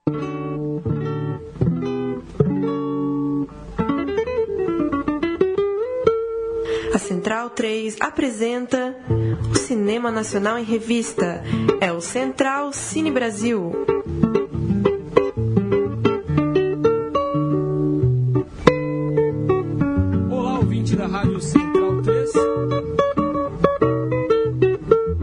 A Central 3 apresenta o Cinema Nacional em Revista. É o Central Cine Brasil. Olá, ouvinte da Rádio Central 3.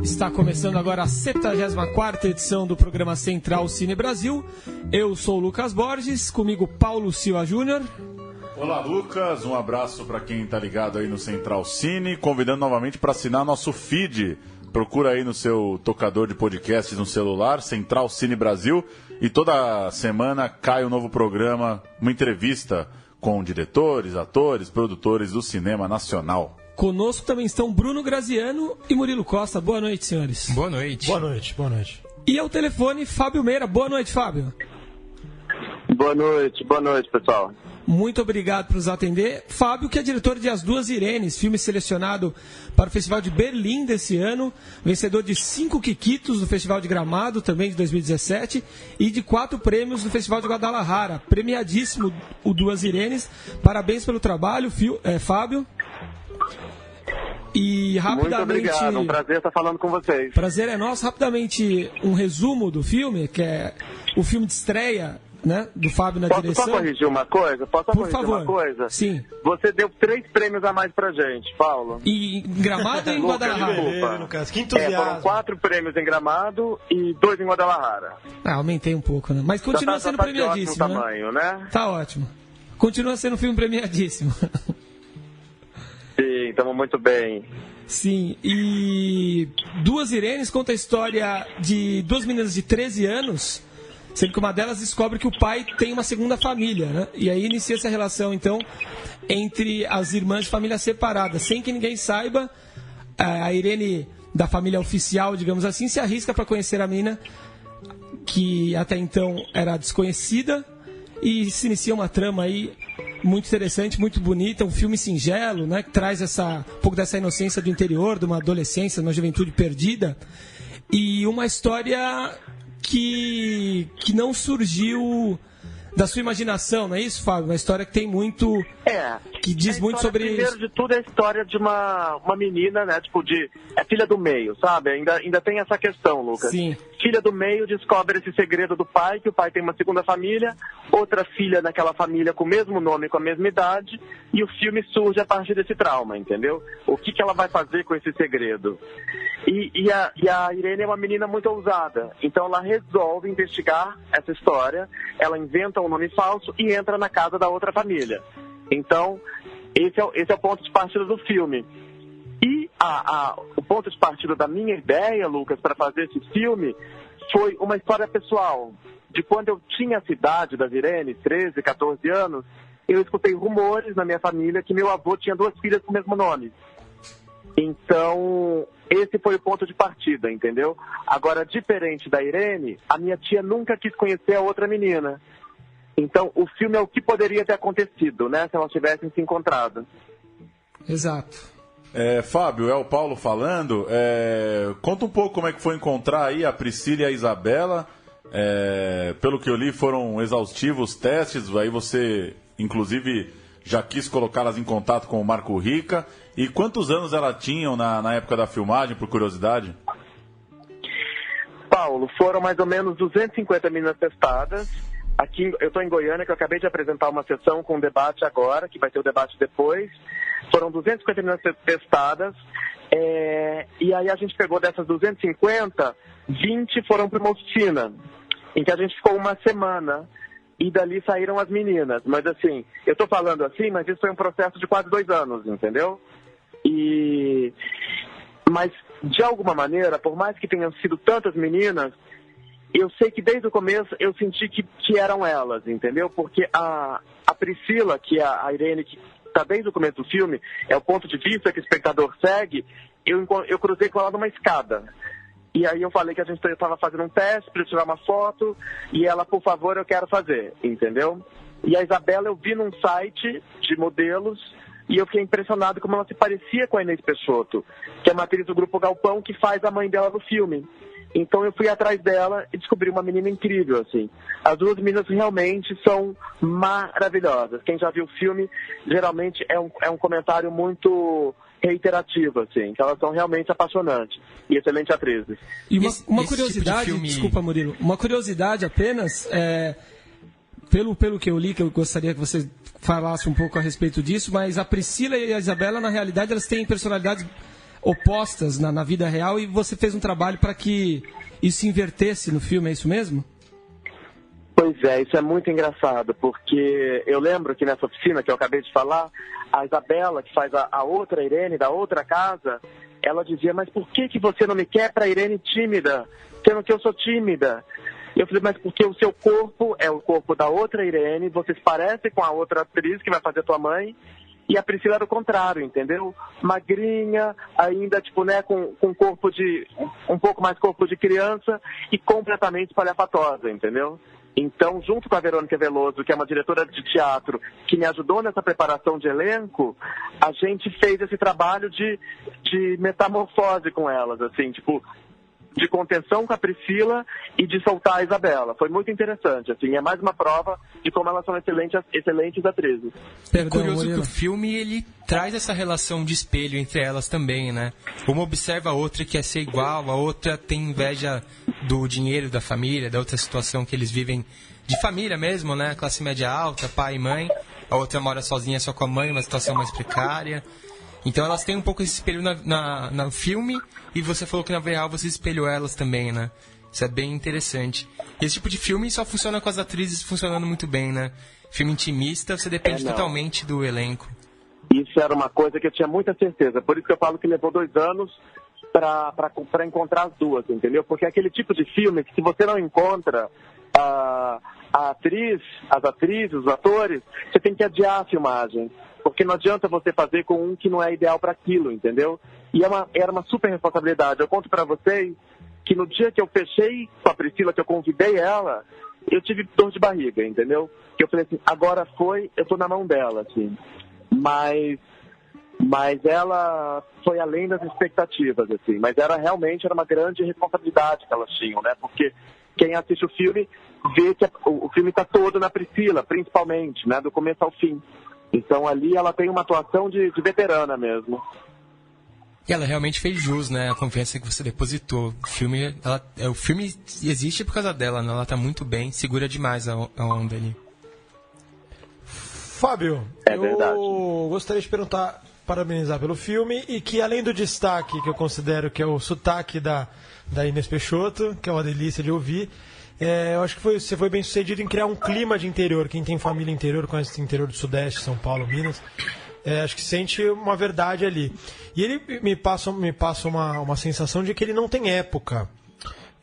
Está começando agora a 74ª edição do programa Central Cine Brasil. Eu sou o Lucas Borges, comigo Paulo Silva Júnior. Olá, Lucas, um abraço para quem está ligado aí no Central Cine, convidando novamente para assinar nosso feed. Procura aí no seu tocador de podcasts no celular, Central Cine Brasil, e toda semana cai um novo programa, uma entrevista com diretores, atores, produtores do cinema nacional. Conosco também estão Bruno Graziano e Murilo Costa. Boa noite, senhores. Boa noite. Boa noite, boa noite. E ao telefone, Fábio Meira. Boa noite, Fábio. Boa noite, pessoal. Muito obrigado por nos atender. Fábio, que é diretor de As Duas Irenes, filme selecionado para o Festival de Berlim desse ano, vencedor de 5 Quiquitos do Festival de Gramado, também de 2017, e de 4 prêmios do Festival de Guadalajara. Premiadíssimo o Duas Irenes. Parabéns pelo trabalho, Fábio. E rapidamente... Muito obrigado, um prazer estar falando com vocês. Prazer é nosso. Rapidamente, um resumo do filme, que é o filme de estreia, né, do Fábio na direção. Posso corrigir uma coisa? Por favor. Sim. Você deu 3 prêmios a mais pra gente, Paulo. E em Gramado e em Guadalajara? Lucas, que entusiasmo. Foram 4 prêmios em Gramado e 2 em Guadalajara. Aumentei um pouco, né? Mas continua sendo premiadíssimo, de ótimo tamanho, né? Tá ótimo. Continua sendo um filme premiadíssimo. Sim, estamos muito bem. Sim, e Duas Irenes conta a história de 2 meninas de 13 anos, sendo que uma delas descobre que o pai tem uma segunda família, né? E aí inicia-se a relação, então, entre as irmãs de família separadas. Sem que ninguém saiba, a Irene, da família oficial, digamos assim, se arrisca para conhecer a menina, que até então era desconhecida, e se inicia uma trama aí muito interessante, muito bonita, um filme singelo, né? Que traz um pouco dessa inocência do interior, de uma adolescência, de uma juventude perdida, e uma história que não surgiu da sua imaginação, não é isso, Fábio? Uma história que tem muito... que diz muito sobre... Primeiro de tudo, é a história de uma menina, né? É filha do meio, sabe? Ainda tem essa questão, Lucas. Sim. Filha do meio descobre esse segredo do pai, que o pai tem uma segunda família, outra filha naquela família com o mesmo nome, com a mesma idade, e o filme surge a partir desse trauma, entendeu? O que ela vai fazer com esse segredo? E a Irene é uma menina muito ousada, então ela resolve investigar essa história, ela inventa um nome falso e entra na casa da outra família. Então, esse é o ponto de partida do filme. E o ponto de partida da minha ideia, Lucas, para fazer esse filme, foi uma história pessoal. De quando eu tinha a idade das Irene, 13, 14 anos, eu escutei rumores na minha família que meu avô tinha 2 filhas com o mesmo nome. Então, esse foi o ponto de partida, entendeu? Agora, diferente da Irene, a minha tia nunca quis conhecer a outra menina. Então, o filme é o que poderia ter acontecido, né? Se elas tivessem se encontrado. Exato. Fábio, é o Paulo falando. Conta um pouco como é que foi encontrar aí a Priscila e a Isabela. Pelo que eu li, foram exaustivos testes. Aí você, inclusive, já quis colocá-las em contato com o Marco Rica. E quantos anos elas tinham na época da filmagem, por curiosidade? Paulo, foram mais ou menos 250 meninas testadas. Aqui, eu estou em Goiânia, que eu acabei de apresentar uma sessão com debate agora, que vai ter o debate depois. Foram 250 meninas testadas, e aí a gente pegou dessas 250, 20 foram para uma oficina, em que a gente ficou uma semana, e dali saíram as meninas. Mas assim, eu estou falando assim, mas isso foi um processo de quase 2 anos, entendeu? Mas, de alguma maneira, por mais que tenham sido tantas meninas, eu sei que desde o começo eu senti que eram elas, entendeu? Porque a Priscila, que é a Irene, que está desde o começo do filme, é o ponto de vista que o espectador segue, eu cruzei com ela numa escada. E aí eu falei que a gente estava fazendo um teste para tirar uma foto, e ela, por favor, eu quero fazer, entendeu? E a Isabela eu vi num site de modelos, e eu fiquei impressionado como ela se parecia com a Inês Peixoto, que é uma atriz do Grupo Galpão, que faz a mãe dela no filme. Então eu fui atrás dela e descobri uma menina incrível, assim. As duas meninas realmente são maravilhosas. Quem já viu o filme, geralmente é um comentário muito reiterativo, assim, que elas são realmente apaixonantes e excelentes atrizes. E uma esse curiosidade, tipo de filme... desculpa, Murilo, uma curiosidade apenas, pelo que eu li, que eu gostaria que você falasse um pouco a respeito disso, mas a Priscila e a Isabela, na realidade, elas têm personalidades opostas na vida real, e você fez um trabalho para que isso se invertesse no filme, é isso mesmo? Pois é, isso é muito engraçado, porque eu lembro que nessa oficina que eu acabei de falar, a Isabela, que faz a outra Irene, da outra casa, ela dizia, mas por que você não me quer para Irene tímida, sendo que eu sou tímida? E eu falei, mas porque o seu corpo é o corpo da outra Irene, você se parece com a outra atriz que vai fazer tua mãe, e a Priscila era o contrário, entendeu? Magrinha, ainda, tipo, né, com corpo de... um pouco mais corpo de criança e completamente espalhafatosa, entendeu? Então, junto com a Verônica Veloso, que é uma diretora de teatro, que me ajudou nessa preparação de elenco, a gente fez esse trabalho de metamorfose com elas, assim, tipo, de contenção com a Priscila e de soltar a Isabela. Foi muito interessante, assim, é mais uma prova de como elas são excelentes atrizes. É curioso que o filme, ele traz essa relação de espelho entre elas também, né? Uma observa a outra e quer ser igual, a outra tem inveja do dinheiro da família, da outra situação que eles vivem de família mesmo, né? Classe média alta, pai e mãe. A outra mora sozinha só com a mãe, uma situação mais precária. Então elas têm um pouco esse espelho no filme, e você falou que na vida real você espelhou elas também, né? Isso é bem interessante. E esse tipo de filme só funciona com as atrizes funcionando muito bem, né? Filme intimista, você depende totalmente do elenco. Isso era uma coisa que eu tinha muita certeza. Por isso que eu falo que levou 2 anos para encontrar as duas, entendeu? Porque é aquele tipo de filme que se você não encontra a atriz, as atrizes, os atores, você tem que adiar a filmagem. Porque não adianta você fazer com um que não é ideal para aquilo, entendeu? E era uma super responsabilidade. Eu conto para vocês que no dia que eu fechei com a Priscila, que eu convidei ela, eu tive dor de barriga, entendeu? Que eu falei assim, agora foi, eu tô na mão dela, assim. Mas ela foi além das expectativas, assim. Mas realmente era uma grande responsabilidade que elas tinham, né? Porque quem assiste o filme vê que o filme está todo na Priscila, principalmente, né? Do começo ao fim. Então ali ela tem uma atuação de veterana mesmo. E ela realmente fez jus, né? A confiança que você depositou. O filme existe por causa dela, né? Ela tá muito bem, segura demais a onda ali. Fábio, eu gostaria de parabenizar pelo filme, e que além do destaque que eu considero que é o sotaque da Inês Peixoto, que é uma delícia de ouvir, eu acho que você foi bem sucedido em criar um clima de interior. Quem tem família interior, conhece o interior do Sudeste, São Paulo, Minas, acho que sente uma verdade ali. E ele me passa uma sensação de que ele não tem época.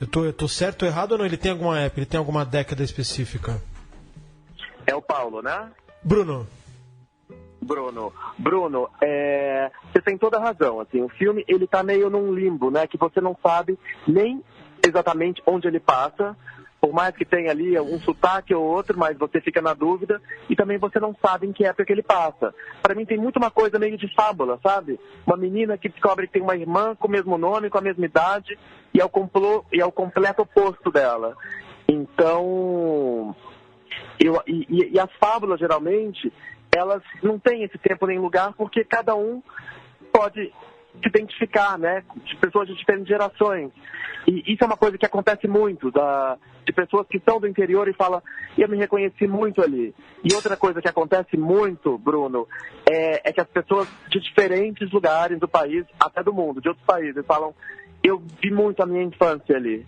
Eu tô certo ou errado ou não? Ele tem alguma época, ele tem alguma década específica? É o Paulo, né? Bruno, você tem toda a razão, assim, o filme, ele tá meio num limbo, né, que você não sabe nem exatamente onde ele passa, por mais que tenha ali um sotaque ou outro, mas você fica na dúvida, e também você não sabe em que época que ele passa. Para mim tem muito uma coisa meio de fábula, sabe? Uma menina que descobre que tem uma irmã com o mesmo nome, com a mesma idade, e é o completo oposto dela. Então... E as fábulas, geralmente, elas não têm esse tempo nem lugar, porque cada um pode se identificar, né, de pessoas de diferentes gerações. E isso é uma coisa que acontece muito, de pessoas que são do interior e falam, eu me reconheci muito ali. E outra coisa que acontece muito, Bruno, é que as pessoas de diferentes lugares do país, até do mundo, de outros países, falam, eu vi muito a minha infância ali.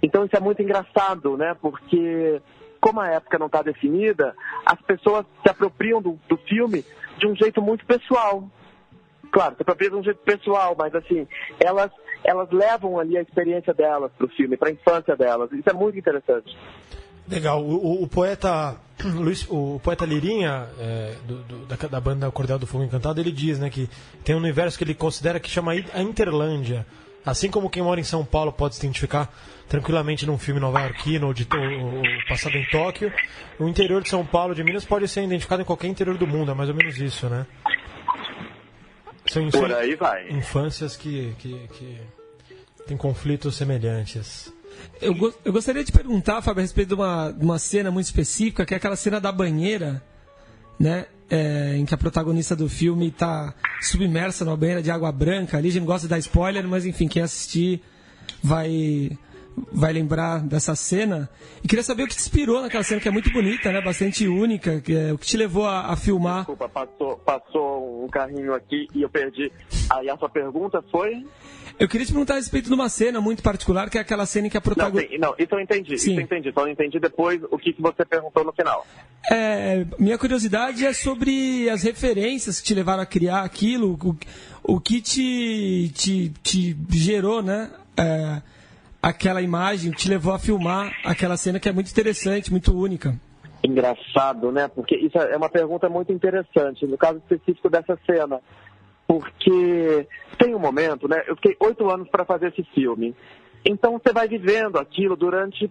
Então isso é muito engraçado, né, porque... como a época não está definida, as pessoas se apropriam do filme de um jeito muito pessoal. Claro, se apropriam de um jeito pessoal, mas assim, elas levam ali a experiência delas para o filme, para a infância delas. Isso é muito interessante. Legal. O poeta Lirinha, da banda Cordel do Fogo Encantado, ele diz, né, que tem um universo que ele considera que chama a Interlândia. Assim como quem mora em São Paulo pode se identificar tranquilamente num filme nova-iorquino ou passado em Tóquio, o interior de São Paulo, de Minas, pode ser identificado em qualquer interior do mundo, é mais ou menos isso, né? Por aí vai. Infâncias que tem conflitos semelhantes. Eu gostaria de perguntar, Fábio, a respeito de uma cena muito específica, que é aquela cena da banheira, né? Em que a protagonista do filme está submersa numa banheira de água branca. Ali a gente não gosta de dar spoiler, mas enfim, quem assistir vai lembrar dessa cena. E queria saber o que te inspirou naquela cena, que é muito bonita, né? Bastante única, o que te levou a filmar. Desculpa, passou um carrinho aqui e eu perdi. Aí a sua pergunta foi? Eu queria te perguntar a respeito de uma cena muito particular, que é aquela cena em que a protagonista... Não, isso eu entendi. Sim. Isso eu entendi. Só não entendi depois o que você perguntou no final. Minha curiosidade é sobre as referências que te levaram a criar aquilo, o que te gerou, né? Aquela imagem, que te levou a filmar aquela cena que é muito interessante, muito única. Engraçado, né? Porque isso é uma pergunta muito interessante, no caso específico dessa cena. Porque tem um momento, né? Eu fiquei 8 anos para fazer esse filme. Então você vai vivendo aquilo durante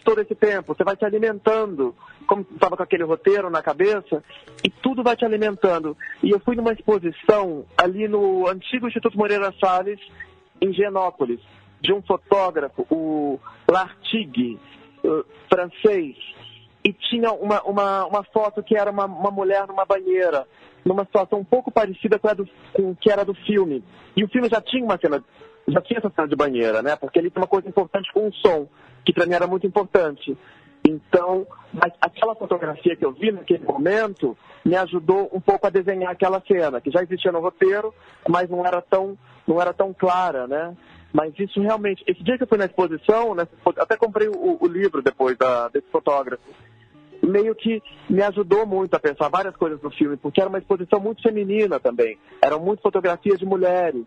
todo esse tempo. Você vai se alimentando, como estava com aquele roteiro na cabeça, e tudo vai te alimentando. E eu fui numa exposição ali no antigo Instituto Moreira Salles, em Higienópolis, de um fotógrafo, o Lartigue, francês. E tinha uma foto que era uma mulher numa banheira, numa situação um pouco parecida com o que era do filme. E o filme já tinha essa cena de banheira, né? Porque ele tem uma coisa importante com o som, que para mim era muito importante. Então, aquela fotografia que eu vi naquele momento me ajudou um pouco a desenhar aquela cena, que já existia no roteiro, mas não era tão clara, né? Mas isso realmente... Esse dia que eu fui na exposição, até comprei o livro depois desse fotógrafo, meio que me ajudou muito a pensar várias coisas no filme, porque era uma exposição muito feminina também. Eram muitas fotografias de mulheres.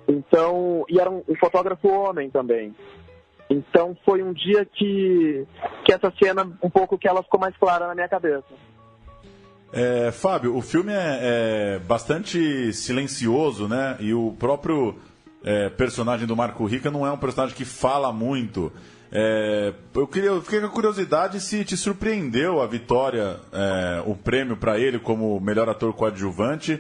Então, e era um fotógrafo homem também. Então foi um dia que essa cena, um pouco que ela ficou mais clara na minha cabeça. Fábio, o filme é bastante silencioso, né? E o próprio personagem do Marco Rica não é um personagem que fala muito. Eu fiquei com a curiosidade se te surpreendeu a vitória, o prêmio para ele como melhor ator coadjuvante.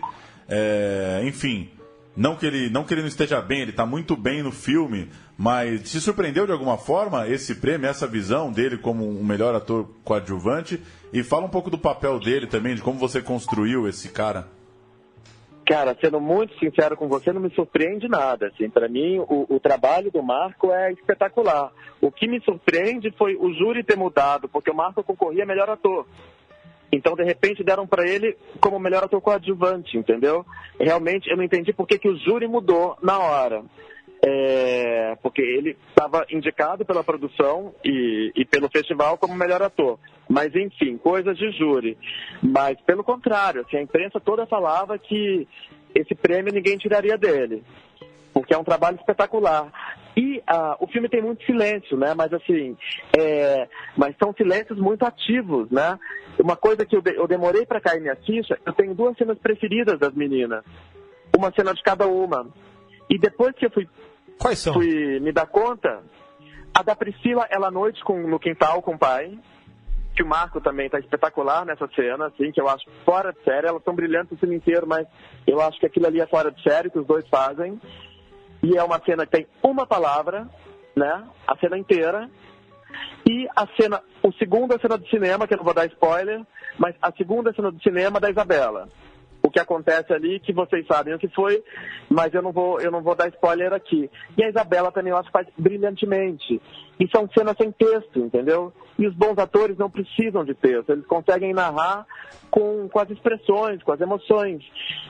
Enfim, não que ele não esteja bem, ele está muito bem no filme, mas te surpreendeu de alguma forma esse prêmio, essa visão dele como um melhor ator coadjuvante? E fala um pouco do papel dele também, de como você construiu esse cara. Cara, sendo muito sincero com você, não me surpreende nada. Assim, para mim, o trabalho do Marco é espetacular. O que me surpreende foi o júri ter mudado, porque o Marco concorria a melhor ator. Então, de repente, deram para ele como melhor ator coadjuvante, entendeu? Realmente, eu não entendi por que o júri mudou na hora. Porque ele estava indicado pela produção e pelo festival como melhor ator. Mas, enfim, coisas de júri. Mas, pelo contrário, assim, a imprensa toda falava que esse prêmio ninguém tiraria dele, porque é um trabalho espetacular. E o filme tem muito silêncio, né? Mas, assim, mas são silêncios muito ativos, né? Uma coisa que eu demorei para cair minha ficha, eu tenho 2 cenas preferidas das meninas. Uma cena de cada uma. E depois que eu fui me dar conta, a da Priscila, ela à noite no quintal com o pai, que o Marco também está espetacular nessa cena, assim, que eu acho fora de série. Elas são brilhantes o filme inteiro, mas eu acho que aquilo ali é fora de série, que os dois fazem. E é uma cena que tem uma palavra, né, a cena inteira. E a segunda cena do cinema, que eu não vou dar spoiler, mas a segunda cena do cinema da Isabela. O que acontece ali, que vocês sabem o que foi, mas eu não vou dar spoiler aqui. E a Isabela também, eu acho que faz brilhantemente. E são cenas sem texto, entendeu? E os bons atores não precisam de texto, eles conseguem narrar com as expressões, com as emoções.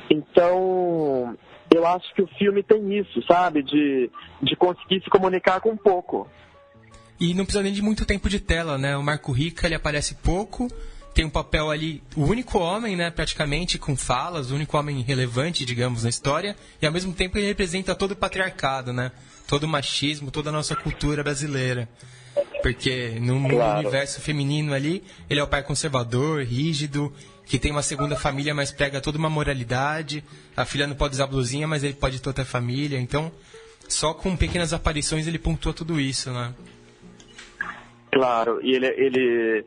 Então, eu acho que o filme tem isso, sabe? De conseguir se comunicar com pouco. E não precisa nem de muito tempo de tela, né? O Marco Rica, ele aparece pouco, tem um papel ali, o único homem, né, praticamente, com falas, o único homem relevante, digamos, na história, e ao mesmo tempo ele representa todo o patriarcado, né? Todo o machismo, toda a nossa cultura brasileira. Porque no universo feminino ali, ele é o pai conservador, rígido, que tem uma segunda família, mas prega toda uma moralidade. A filha não pode usar blusinha, mas ele pode ter outra família. Então, só com pequenas aparições ele pontua tudo isso, né? Claro, e ele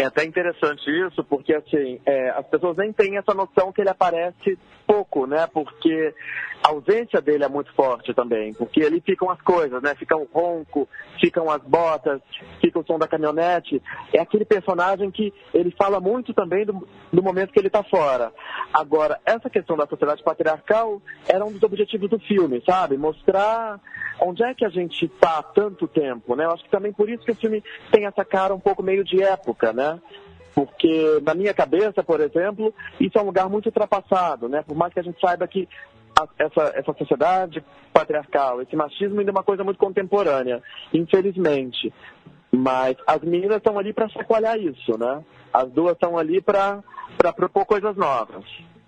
É até interessante isso, porque assim, as pessoas nem têm essa noção que ele aparece pouco, né? Porque a ausência dele é muito forte também, porque ali ficam as coisas, né? Fica o ronco, ficam as botas, fica o som da caminhonete. É aquele personagem que ele fala muito também do momento que ele está fora. Agora, essa questão da sociedade patriarcal era um dos objetivos do filme, sabe? Mostrar onde é que a gente está há tanto tempo, né? Eu acho que também por isso que o filme tem essa cara um pouco meio de época, né? Porque na minha cabeça, por exemplo, isso é um lugar muito ultrapassado, né? Por mais que a gente saiba que essa sociedade patriarcal, esse machismo ainda é uma coisa muito contemporânea, infelizmente. Mas as meninas estão ali para chacoalhar isso, né? As duas estão ali para propor coisas novas.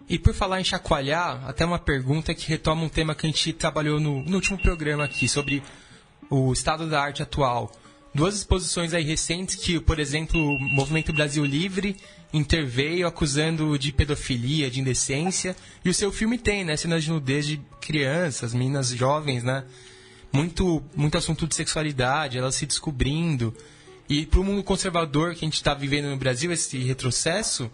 E por falar em chacoalhar, até uma pergunta que retoma um tema que a gente trabalhou no último programa aqui, sobre o estado da arte atual. Duas exposições aí recentes que, por exemplo, o Movimento Brasil Livre interveio acusando de pedofilia, de indecência, e o seu filme tem, né, cenas de nudez de crianças, meninas jovens, né, muito assunto de sexualidade, elas se descobrindo. E para o mundo conservador que a gente está vivendo no Brasil, esse retrocesso,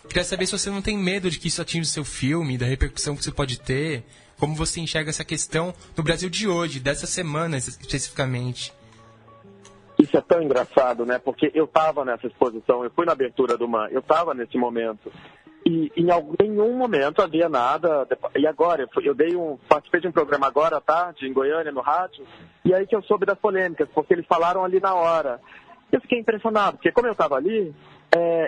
queria saber se você não tem medo de que isso atinja o seu filme, da repercussão que você pode ter, como você enxerga essa questão no Brasil de hoje, dessa semana especificamente. Isso é tão engraçado, né? Porque eu estava nessa exposição, eu fui na abertura do MAN, eu estava nesse momento. E em nenhum momento havia nada. E agora, participei de um programa agora à tarde, em Goiânia, no rádio, e aí que eu soube das polêmicas, porque eles falaram ali na hora. Eu fiquei impressionado, porque como eu estava ali,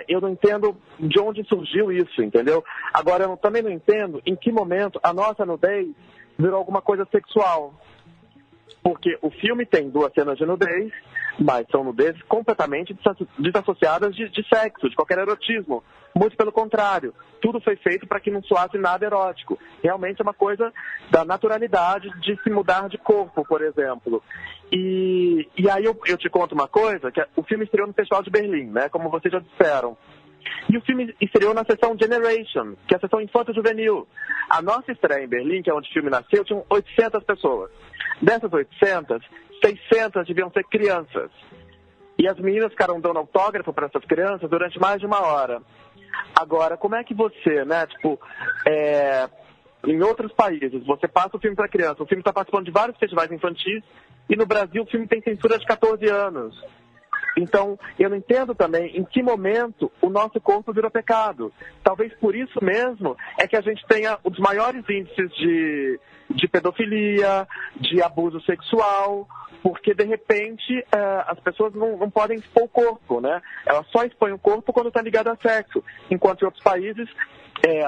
eu não entendo de onde surgiu isso, entendeu? Agora, eu também não entendo em que momento a nossa nudez virou alguma coisa sexual. Porque o filme tem duas cenas de nudez, mas são nudezes completamente desassociadas de sexo, de qualquer erotismo. Muito pelo contrário, tudo foi feito para que não soasse nada erótico. Realmente é uma coisa da naturalidade de se mudar de corpo, por exemplo. E aí eu te conto uma coisa, que o filme estreou no Festival de Berlim, né, como vocês já disseram. E o filme estreou na sessão Generation, que é a sessão infanto-juvenil. A nossa estreia em Berlim, que é onde o filme nasceu, tinham 800 pessoas. Dessas 800, 600 deviam ser crianças. E as meninas ficaram dando autógrafo para essas crianças durante mais de 1 hora. Agora, como é que você, né, em outros países, você passa o filme para criança, o filme está participando de vários festivais infantis, e no Brasil o filme tem censura de 14 anos. Então, eu não entendo também em que momento o nosso corpo virou pecado. Talvez por isso mesmo é que a gente tenha os maiores índices de pedofilia, de abuso sexual, porque de repente as pessoas não podem expor o corpo, né? Elas só expõem o corpo quando está ligado a sexo. Enquanto em outros países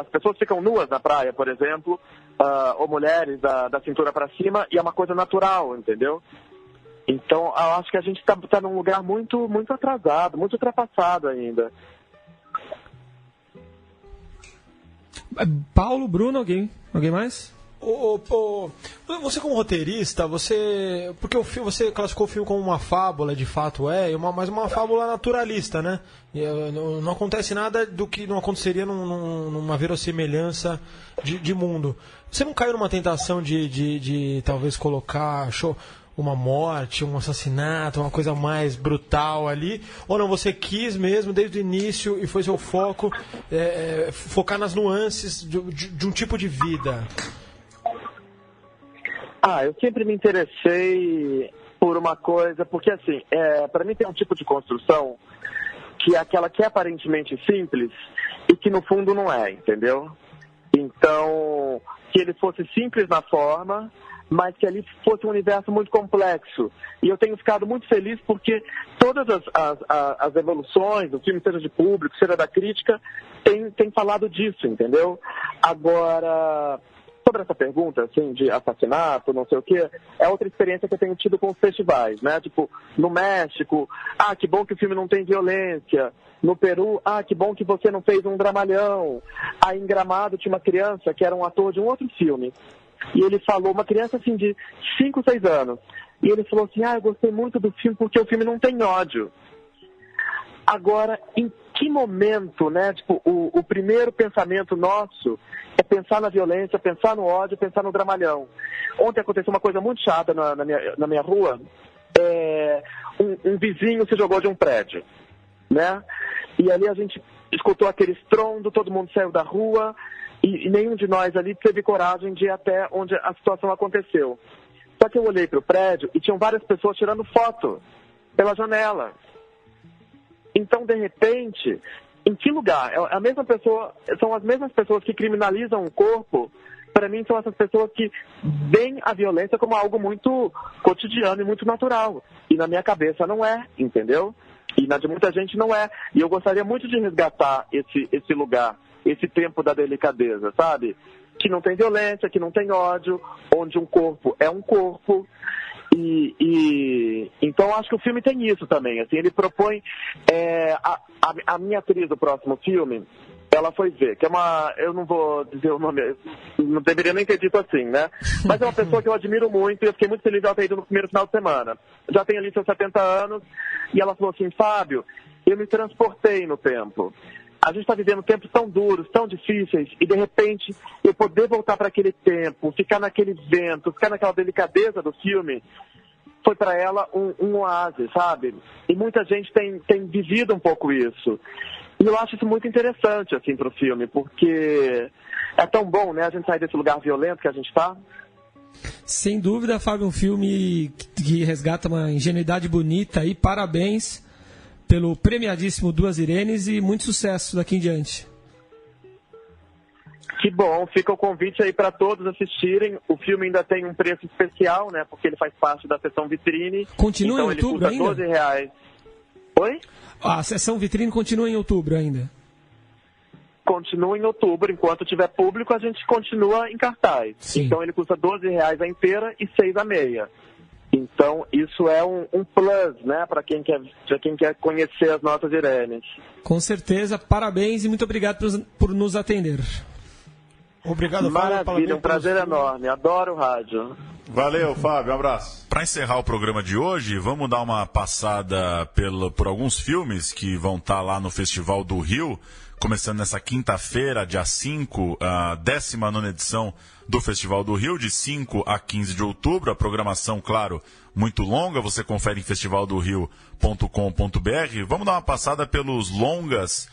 as pessoas ficam nuas na praia, por exemplo, ou mulheres da cintura para cima, e é uma coisa natural, entendeu? Então, eu acho que a gente está num lugar muito, muito atrasado, muito ultrapassado ainda. Paulo, Bruno, alguém mais? Você como roteirista, porque o filme, você classificou o filme como uma fábula, de fato mas uma fábula naturalista, né? Não acontece nada do que não aconteceria numa verossimilhança de mundo. Você não caiu numa tentação de talvez colocar uma morte, um assassinato, uma coisa mais brutal ali? Ou não, você quis mesmo desde o início e foi seu foco focar nas nuances de um tipo de vida? Eu sempre me interessei por uma coisa, porque assim, para mim tem um tipo de construção que é aquela que é aparentemente simples e que no fundo não é, entendeu? Então, que ele fosse simples na forma, mas que ali fosse um universo muito complexo. E eu tenho ficado muito feliz porque todas as evoluções, o filme, seja de público, seja da crítica, tem falado disso, entendeu? Agora, sobre essa pergunta, assim, de assassinato, não sei o quê, é outra experiência que eu tenho tido com os festivais, né? Tipo, no México, que bom que o filme não tem violência. No Peru, que bom que você não fez um dramalhão. Aí em Gramado tinha uma criança que era um ator de um outro filme. E ele falou, uma criança assim de 5, 6 anos. E ele falou assim, eu gostei muito do filme porque o filme não tem ódio. Agora, em que momento, né? Tipo, o primeiro pensamento nosso é pensar na violência, pensar no ódio, pensar no dramalhão. Ontem aconteceu uma coisa muito chata na minha rua. Um vizinho se jogou de um prédio. né? E ali a gente escutou aquele estrondo, todo mundo saiu da rua e nenhum de nós ali teve coragem de ir até onde a situação aconteceu. Só que eu olhei para o prédio e tinham várias pessoas tirando foto pela janela. Então, de repente, em que lugar? A mesma pessoa, são as mesmas pessoas que criminalizam o corpo. Para mim, são essas pessoas que veem a violência como algo muito cotidiano e muito natural. E na minha cabeça não é, entendeu? E na de muita gente não é. E eu gostaria muito de resgatar esse lugar, esse tempo da delicadeza, sabe? Que não tem violência, que não tem ódio, onde um corpo é um corpo. Então acho que o filme tem isso também. Assim, ele propõe a minha atriz do próximo filme, ela foi ver, que é eu não vou dizer o nome, não deveria nem ter dito assim, né? Mas é uma pessoa que eu admiro muito e eu fiquei muito feliz de ela ter ido no primeiro final de semana. Já tem ali seus 70 anos e ela falou assim: Fábio, eu me transportei no tempo. A gente está vivendo tempos tão duros, tão difíceis, e de repente eu poder voltar para aquele tempo, ficar naquele vento, ficar naquela delicadeza do filme, foi para ela um oásis, sabe? E muita gente tem vivido um pouco isso. E eu acho isso muito interessante, assim, para o filme, porque é tão bom, né, a gente sair desse lugar violento que a gente está. Sem dúvida, Fábio, um filme que resgata uma ingenuidade bonita e parabéns pelo premiadíssimo Duas Irenes e muito sucesso daqui em diante. Que bom, fica o convite aí para todos assistirem. O filme ainda tem um preço especial, né, porque ele faz parte da sessão vitrine. Continua então em outubro ele custa ainda? R$12. Oi? A sessão vitrine continua em outubro ainda? Continua em outubro. Enquanto tiver público, a gente continua em cartaz. Sim. Então ele custa R$12 a inteira e 6 a meia. Então isso é um plus, né, para quem quer conhecer as nossas Irenes. Com certeza, parabéns e muito obrigado por nos atender. Obrigado, Fábio. Maravilha, um prazer enorme. Adoro o rádio. Valeu, Fábio, um abraço. Para encerrar o programa de hoje, vamos dar uma passada por alguns filmes que vão estar lá no Festival do Rio, começando nessa quinta-feira, dia 5, a 19ª edição do Festival do Rio, de 5 a 15 de outubro. A programação, claro, muito longa, você confere em festivaldorio.com.br. Vamos dar uma passada pelos longas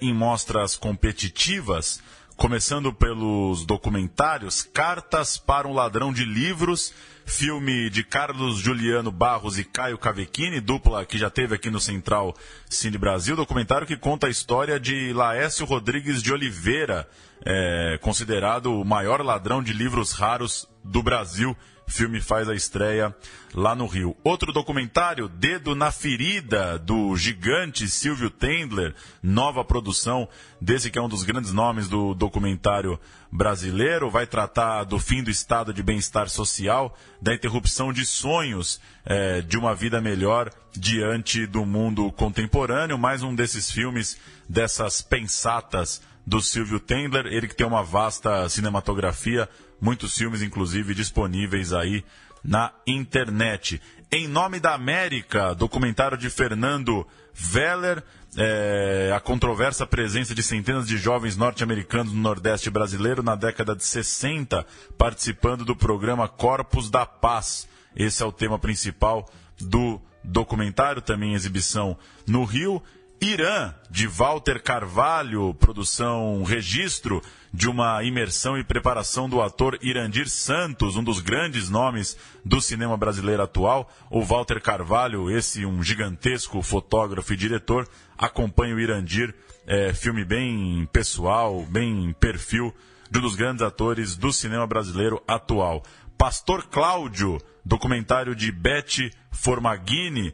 em mostras competitivas, começando pelos documentários. Cartas para um Ladrão de Livros, filme de Carlos Juliano Barros e Caio Cavecchini, dupla que já teve aqui no Central Cine Brasil, documentário que conta a história de Laércio Rodrigues de Oliveira, considerado o maior ladrão de livros raros do Brasil. O filme faz a estreia lá no Rio. Outro documentário, Dedo na Ferida, do gigante Silvio Tendler, nova produção desse que é um dos grandes nomes do documentário brasileiro. Vai tratar do fim do estado de bem-estar social, da interrupção de sonhos, de uma vida melhor diante do mundo contemporâneo. Mais um desses filmes, dessas pensatas do Silvio Tendler, ele que tem uma vasta cinematografia, muitos filmes, inclusive, disponíveis aí na internet. Em Nome da América, documentário de Fernando Veller, a controversa presença de centenas de jovens norte-americanos no Nordeste brasileiro na década de 60, participando do programa Corpos da Paz. Esse é o tema principal do documentário, também em exibição no Rio. Irã, de Walter Carvalho, produção registro de uma imersão e preparação do ator Irandir Santos, um dos grandes nomes do cinema brasileiro atual. O Walter Carvalho, um gigantesco fotógrafo e diretor, acompanha o Irandir, filme bem pessoal, bem perfil de um dos grandes atores do cinema brasileiro atual. Pastor Cláudio, documentário de Beth Formaghini,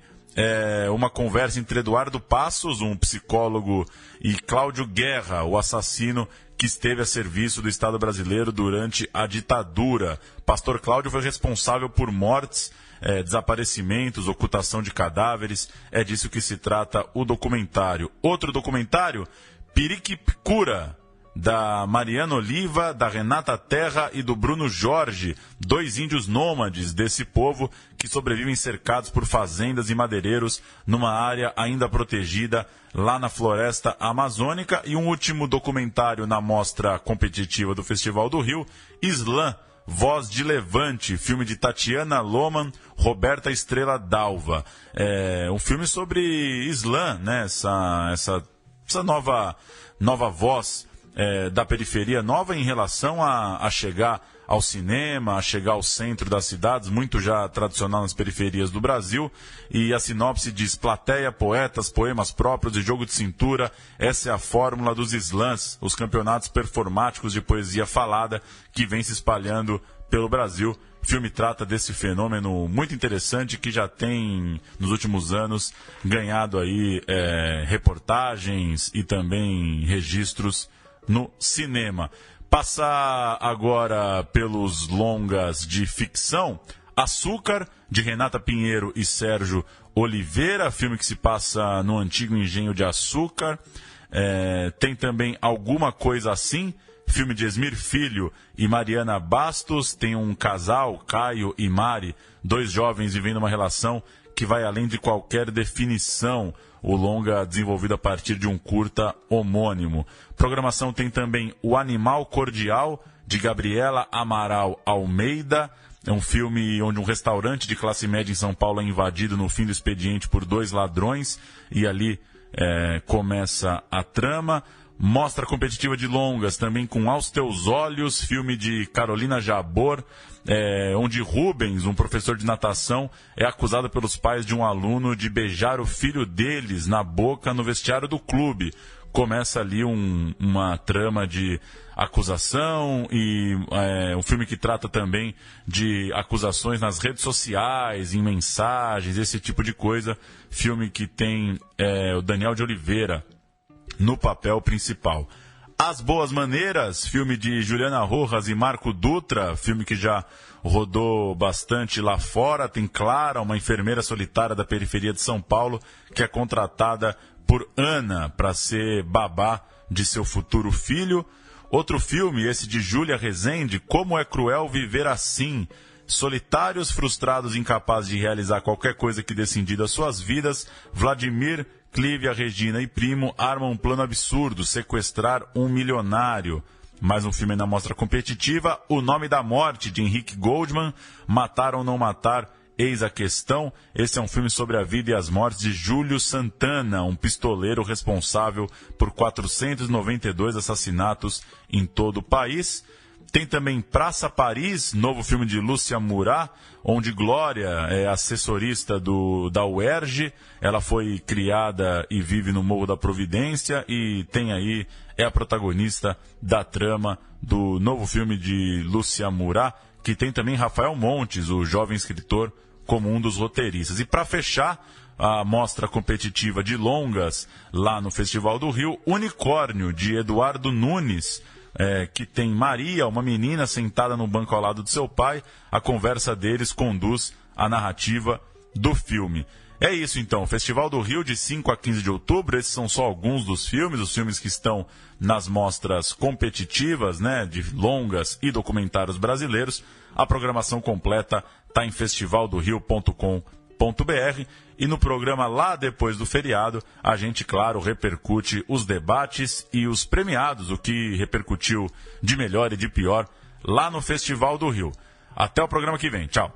uma conversa entre Eduardo Passos, um psicólogo, e Cláudio Guerra, o assassino que esteve a serviço do Estado brasileiro durante a ditadura. Pastor Cláudio foi responsável por mortes, desaparecimentos, ocultação de cadáveres. É disso que se trata o documentário. Outro documentário, Piriquicura, da Mariana Oliva, da Renata Terra e do Bruno Jorge, dois índios nômades desse povo que sobrevivem cercados por fazendas e madeireiros numa área ainda protegida lá na floresta amazônica. E um último documentário na mostra competitiva do Festival do Rio, Islã, Voz de Levante, filme de Tatiana Loman, Roberta Estrela Dalva. É um filme sobre Islã, né? Essa nova voz da periferia, nova em relação a chegar ao cinema, a chegar ao centro das cidades, muito já tradicional nas periferias do Brasil. E a sinopse diz: plateia, poetas, poemas próprios e jogo de cintura. Essa é a fórmula dos slams, os campeonatos performáticos de poesia falada que vem se espalhando pelo Brasil. O filme trata desse fenômeno muito interessante que já tem, nos últimos anos, ganhado aí reportagens e também registros no cinema. Passar agora pelos longas de ficção. Açúcar, de Renata Pinheiro e Sérgio Oliveira, filme que se passa no antigo engenho de açúcar. Tem também Alguma Coisa Assim, filme de Esmir Filho e Mariana Bastos. Tem um casal, Caio e Mari, dois jovens vivendo uma relação que vai além de qualquer definição. O longa desenvolvido a partir de um curta homônimo. Programação tem também O Animal Cordial, de Gabriela Amaral Almeida. É um filme onde um restaurante de classe média em São Paulo é invadido no fim do expediente por dois ladrões e ali começa a trama. Mostra competitiva de longas também com Aos Teus Olhos, filme de Carolina Jabor, onde Rubens, um professor de natação, é acusado pelos pais de um aluno de beijar o filho deles na boca no vestiário do clube. Começa ali uma trama de acusação e um filme que trata também de acusações nas redes sociais, em mensagens, esse tipo de coisa. Filme que tem o Daniel de Oliveira no papel principal. As Boas Maneiras, filme de Juliana Rojas e Marco Dutra, filme que já rodou bastante lá fora. Tem Clara, uma enfermeira solitária da periferia de São Paulo, que é contratada por Ana para ser babá de seu futuro filho. Outro filme, esse de Júlia Rezende, Como é Cruel Viver Assim. Solitários, frustrados e incapazes de realizar qualquer coisa que dê sentido às suas vidas, Vladimir, Clívia, Regina e Primo armam um plano absurdo: sequestrar um milionário. Mais um filme na mostra competitiva, O Nome da Morte, de Henrique Goldman, Matar ou Não Matar, eis a questão. Esse é um filme sobre a vida e as mortes de Júlio Santana, um pistoleiro responsável por 492 assassinatos em todo o país. Tem também Praça Paris, novo filme de Lúcia Murat, onde Glória é assessorista da UERJ. Ela foi criada e vive no Morro da Providência e é a protagonista da trama do novo filme de Lúcia Murat, que tem também Rafael Montes, o jovem escritor, como um dos roteiristas. E para fechar a mostra competitiva de longas lá no Festival do Rio, Unicórnio, de Eduardo Nunes, que tem Maria, uma menina sentada no banco ao lado do seu pai. A conversa deles conduz a narrativa do filme. É isso então, Festival do Rio de 5 a 15 de outubro, esses são só alguns dos filmes, os filmes que estão nas mostras competitivas, né, de longas e documentários brasileiros. A programação completa está em festivaldorio.com.br e no programa lá depois do feriado, a gente, claro, repercute os debates e os premiados, o que repercutiu de melhor e de pior lá no Festival do Rio. Até o programa que vem, tchau!